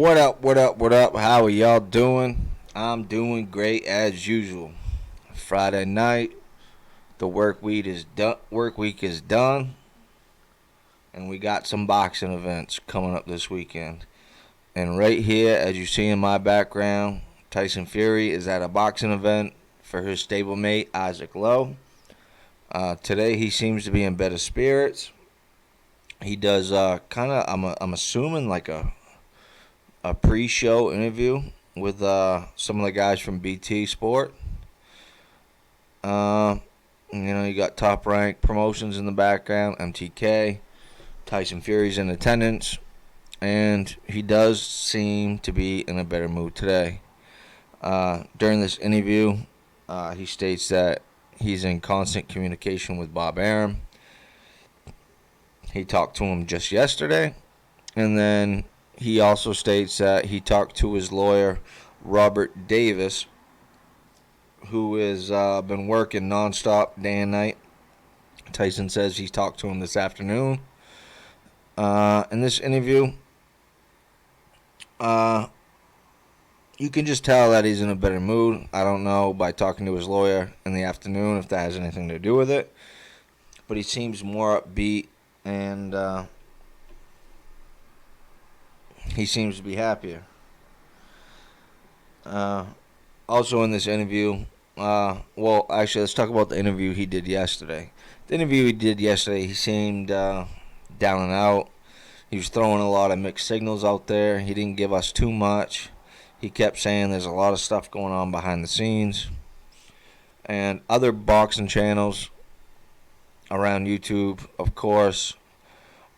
What up, what up, what up? How are y'all doing? I'm doing great as usual. Friday night, the work week is done, and we got some boxing events coming up this weekend. And right here, as you see in my background, Tyson Fury is at a boxing event for his stablemate Isaac Lowe. Today he seems to be in better spirits. He does kind of I'm assuming like a pre-show interview with some of the guys from BT Sport. Uh, you got Top Rank Promotions in the background, MTK. Tyson Fury's in attendance, and he does seem to be in a better mood today. During this interview, he states that he's in constant communication with Bob Arum. He talked to him just yesterday, and then he also states that he talked to his lawyer, Robert Davis, who has been working nonstop day and night. Tyson says he talked to him this afternoon. In this interview, you can just tell that he's in a better mood. I don't know by talking to his lawyer in the afternoon if that has anything to do with it. But he seems more upbeat, and he seems to be happier. Also in this interview, actually, let's talk about the interview he did yesterday. The interview he did yesterday, he seemed down and out. He was throwing a lot of mixed signals out there. He didn't give us too much. He kept saying there's a lot of stuff going on behind the scenes. And other boxing channels around YouTube, of course,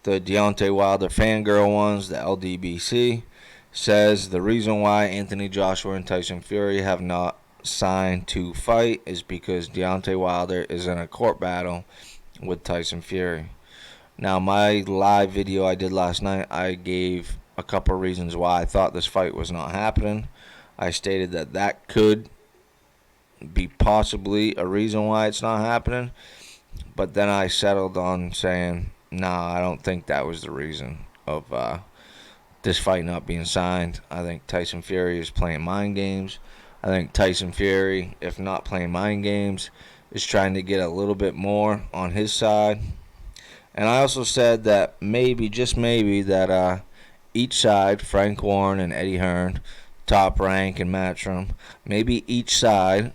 the Deontay Wilder fangirl ones, the LDBC, says the reason why Anthony Joshua and Tyson Fury have not signed to fight is because Deontay Wilder is in a court battle with Tyson Fury. Now, my live video I did last night, I gave a couple reasons why I thought this fight was not happening. I stated that could be possibly a reason why it's not happening, but then I settled on saying, nah, I don't think that was the reason of this fight not being signed. I think Tyson Fury is playing mind games. I think Tyson Fury, if not playing mind games, is trying to get a little bit more on his side. And I also said that maybe, just maybe, that each side, Frank Warren and Eddie Hearn, Top Rank and Matchroom, maybe each side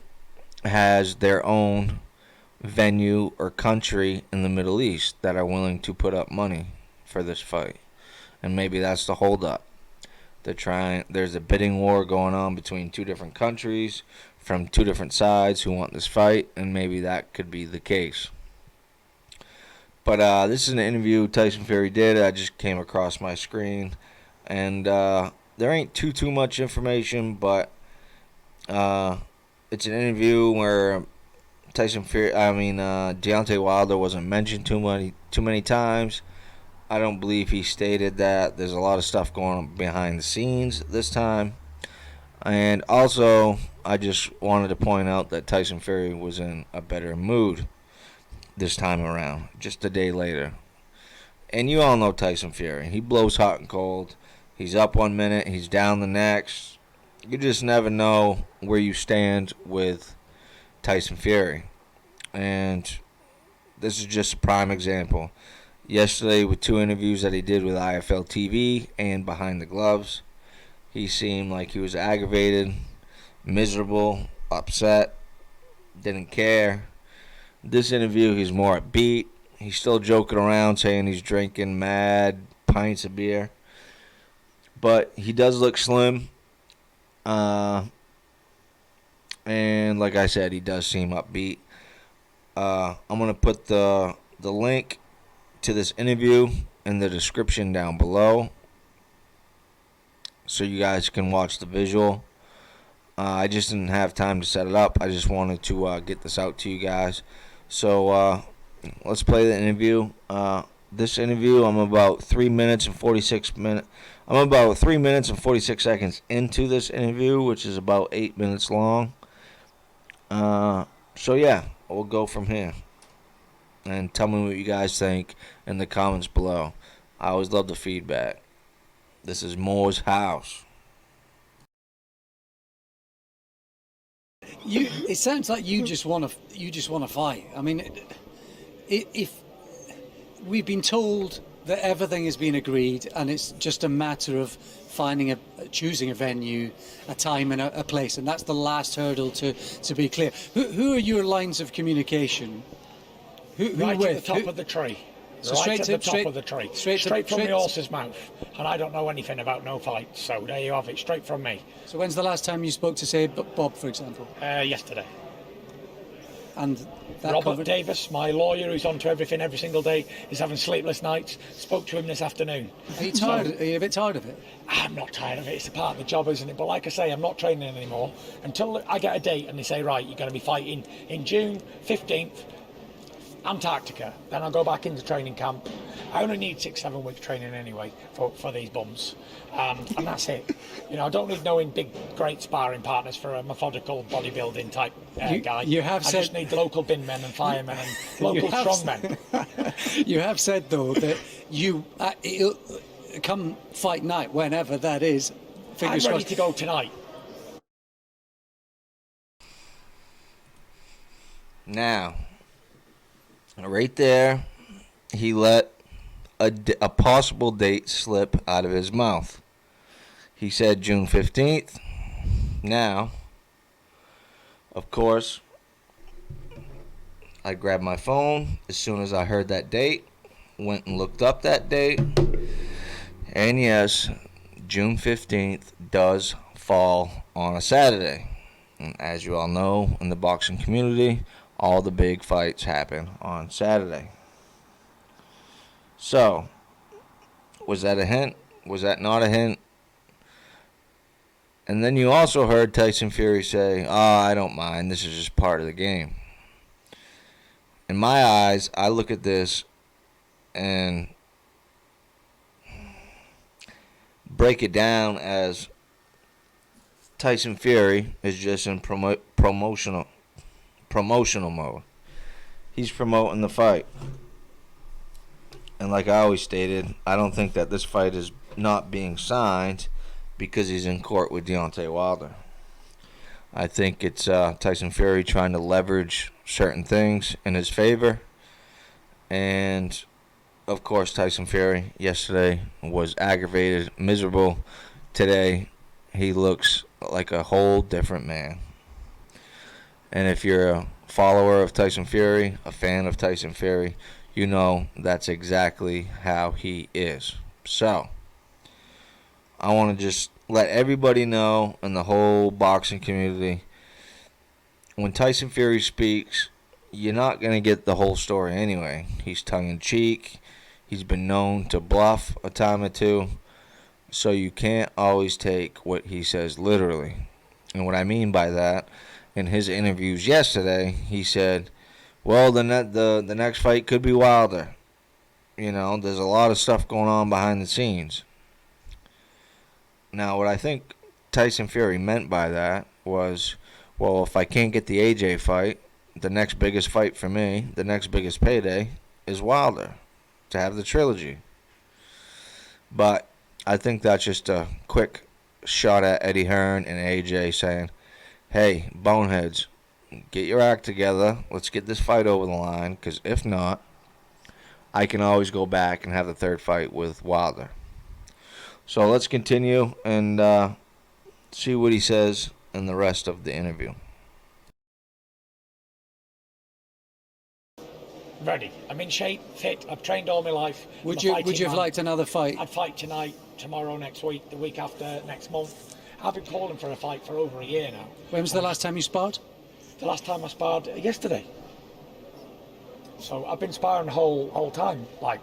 has their own venue or country in the Middle East that are willing to put up money for this fight. And maybe that's the holdup. There's a bidding war going on between two different countries from two different sides who want this fight, and maybe that could be the case. But this is an interview Tyson Fury did. I just came across my screen, and there ain't too much information, but it's an interview where Deontay Wilder wasn't mentioned too many times. I don't believe he stated that. There's a lot of stuff going on behind the scenes this time. And also, I just wanted to point out that Tyson Fury was in a better mood this time around, just a day later. And you all know Tyson Fury. He blows hot and cold. He's up 1 minute, he's down the next. You just never know where you stand with Tyson Fury. And this is just a prime example. Yesterday, with two interviews that he did with IFL TV and Behind the Gloves, he seemed like he was aggravated, miserable, upset, didn't care. This interview, he's more upbeat. He's still joking around, saying he's drinking mad pints of beer. But he does look slim. And like I said, he does seem upbeat. I'm going to put the link to this interview in the description down below so you guys can watch the visual. I just didn't have time to set it up. I just wanted to get this out to you guys. So let's play the interview. This interview, I'm about 3 minutes and 46 seconds into this interview, which is about 8 minutes long. So yeah, we'll go from here. And tell me what you guys think in the comments below. I always love the feedback. This is Moore's house. It sounds like you just want to fight. I mean, if we've been told that everything has been agreed and it's just a matter of choosing a venue, a time and a place, and that's the last hurdle to be clear. Who are your lines of communication? Who right with? at the top of the tree. So right at the top of the tree. Straight from the horse's mouth. And I don't know anything about no fights, so there you have it, straight from me. So when's the last time you spoke to, say, Bob, for example? Yesterday. And that Robert Davis, my lawyer, who's on to everything every single day, is having sleepless nights. Spoke to him this afternoon. Are you tired? Are you a bit tired of it? I'm not tired of it. It's a part of the job, isn't it? But like I say, I'm not training anymore until I get a date and they say, right, you're going to be fighting in June 15th, Antarctica. Then I'll go back into training camp. I only need 6-7 weeks training anyway for these bums, and that's it. You know, I don't need knowing big, great sparring partners for a methodical bodybuilding type guy. I just need local bin men and firemen and local strongmen. You have said though that you come fight night, whenever that is. I'm ready to go tonight. Now, right there, he let a possible date slip out of his mouth. He said June 15th. Now, of course, I grabbed my phone as soon as I heard that date, went and looked up that date, and yes, June 15th does fall on a Saturday. And as you all know, in the boxing community, all the big fights happen on Saturday. So, was that a hint? Was that not a hint? And then you also heard Tyson Fury say, I don't mind. This is just part of the game. In my eyes, I look at this and break it down as Tyson Fury is just in promotional mode. He's promoting the fight. And like I always stated, I don't think that this fight is not being signed because he's in court with Deontay Wilder. I think it's Tyson Fury trying to leverage certain things in his favor. And, of course, Tyson Fury yesterday was aggravated, miserable. Today, he looks like a whole different man. And if you're a follower of Tyson Fury, a fan of Tyson Fury, you know that's exactly how he is. So, I want to just let everybody know in the whole boxing community, when Tyson Fury speaks, you're not going to get the whole story anyway. He's tongue-in-cheek. He's been known to bluff a time or two. So you can't always take what he says literally. And what I mean by that, in his interviews yesterday, he said, well, the next fight could be Wilder. You know, there's a lot of stuff going on behind the scenes. Now, what I think Tyson Fury meant by that was, well, if I can't get the AJ fight, the next biggest fight for me, the next biggest payday, is Wilder, to have the trilogy. But I think that's just a quick shot at Eddie Hearn and AJ saying, hey, boneheads, get your act together. Let's get this fight over the line, because if not, I can always go back and have the third fight with Wilder. So let's continue and see what he says in the rest of the interview. Ready. I'm in shape, fit. I've trained all my life. Would you have liked another fight? I'd fight tonight, tomorrow, next week, the week after, next month. I've been calling for a fight for over a year now. When was the last time you sparred? The last time I sparred yesterday. So I've been sparring the whole time. Like,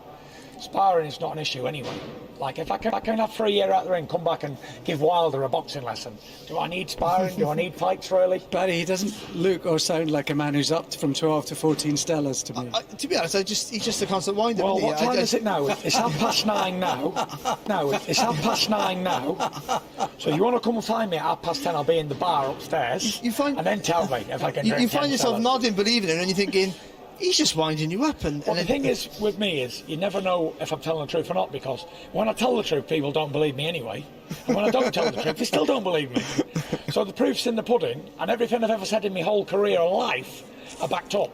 sparring is not an issue anyway. Like, if I can have 3 years out the ring, come back and give Wilder a boxing lesson. Do I need sparring? Do I need fights, really? Barry, he doesn't look or sound like a man who's up from 12 to 14 Stellas to me. To be honest, he's just a constant wind-up. Well, what time is it now? It's 9:30 now. No, it's 9:30 now. So you want to come and find me at 10:30? I'll be in the bar upstairs. And then tell me if I can drink. You find yourself nodding, believing it, and you're thinking, He's just winding you up. Well, the thing is, with me, is you never know if I'm telling the truth or not, because when I tell the truth, people don't believe me anyway. And when I don't tell the truth, they still don't believe me. So the proof's in the pudding, and everything I've ever said in my whole career and life, I backed up.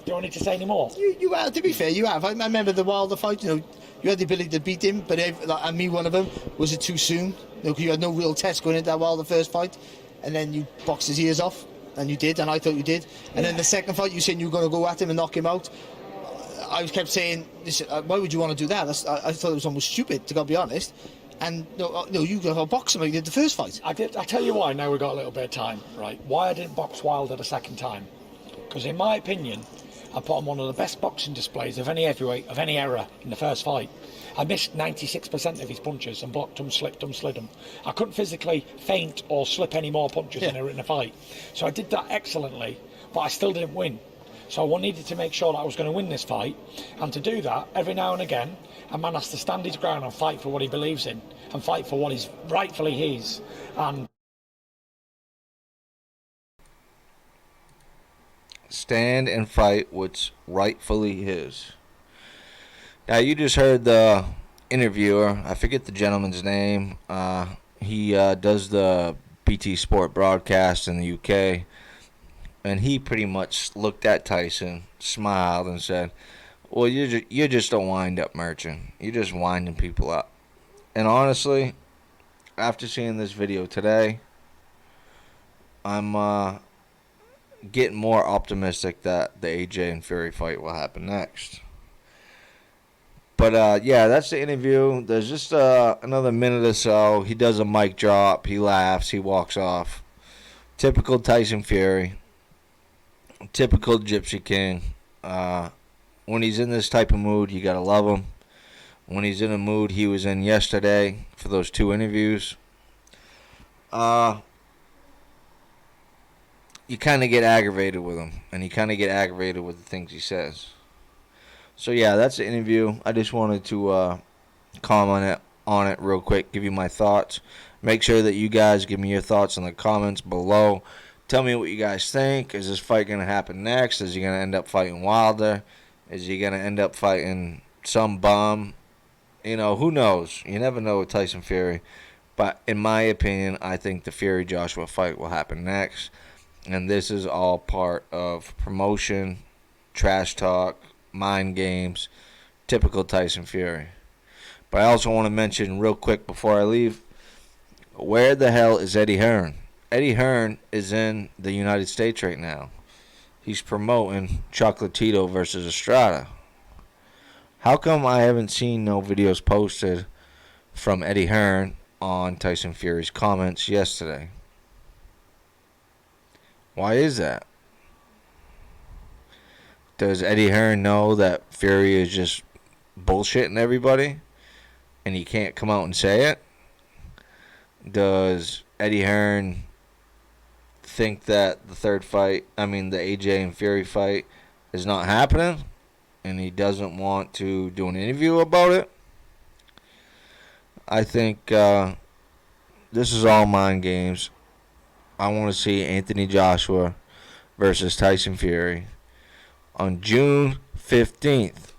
Do I need to say any more? You have, to be fair, you have. I remember the Wilder fight, you had the ability to beat him, but and me, one of them, was it too soon? You had no real test going into that Wilder first fight, and then you boxed his ears off, and you did, and I thought you did. And then the second fight, you said you were going to go at him and knock him out. I kept saying, listen, why would you want to do that? I thought it was almost stupid, to be honest. And no, you got to box him like you did the first fight. I tell you why, now we've got a little bit of time, right? Why I didn't box Wilder the second time. Because in my opinion, I put on one of the best boxing displays of any heavyweight, of any era, in the first fight. I missed 96% of his punches and blocked them, slipped them, slid them. I couldn't physically feint or slip any more punches in a fight. So I did that excellently, but I still didn't win. So I needed to make sure that I was going to win this fight. And to do that, every now and again, a man has to stand his ground and fight for what he believes in, and fight for what is rightfully his. And stand and fight what's rightfully his. Now, you just heard the interviewer. I forget the gentleman's name. He does the BT Sport broadcast in the UK. And he pretty much looked at Tyson, smiled, and said, well, you're just a wind-up merchant. You're just winding people up. And honestly, after seeing this video today, I'm getting more optimistic that the AJ and Fury fight will happen next. But yeah, that's the interview. There's just another minute or so. He does a mic drop. He laughs. He walks off. Typical Tyson Fury. Typical Gypsy King. When he's in this type of mood, you gotta love him. When he's in a mood he was in yesterday for those 2 interviews, you kind of get aggravated with him, and you kind of get aggravated with the things he says. So yeah, that's the interview. I just wanted to comment on it real quick, give you my thoughts. Make sure that you guys give me your thoughts in the comments below. Tell me what you guys think. Is this fight going to happen next? Is he going to end up fighting Wilder? Is he going to end up fighting some bum? Who knows? You never know with Tyson Fury. But in my opinion, I think the Fury-Joshua fight will happen next. And this is all part of promotion, trash talk, mind games, typical Tyson Fury. But I also want to mention real quick before I leave, where the hell is Eddie Hearn? Eddie Hearn is in the United States right now. He's promoting Chocolatito versus Estrada. How come I haven't seen no videos posted from Eddie Hearn on Tyson Fury's comments yesterday? Why is that? Does Eddie Hearn know that Fury is just bullshitting everybody and he can't come out and say it? Does Eddie Hearn think that the AJ and Fury fight is not happening and he doesn't want to do an interview about it? I think this is all mind games. I want to see Anthony Joshua versus Tyson Fury on June 15th.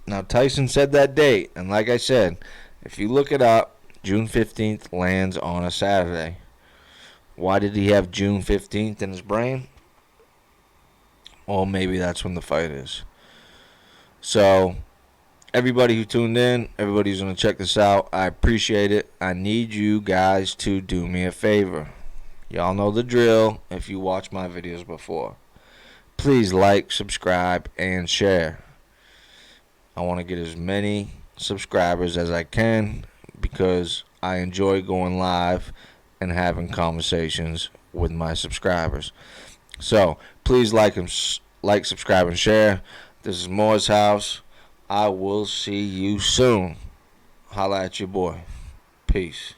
Now, Tyson said that date, and like I said, if you look it up, June 15th lands on a Saturday. Why did he have June 15th in his brain? Well, maybe that's when the fight is. So, everybody who tuned in, everybody who's going to check this out, I appreciate it. I need you guys to do me a favor. Y'all know the drill if you watch my videos before. Please like, subscribe, and share. I want to get as many subscribers as I can because I enjoy going live and having conversations with my subscribers. So, please like, subscribe, and share. This is Moore's House. I will see you soon. Holla at your boy. Peace.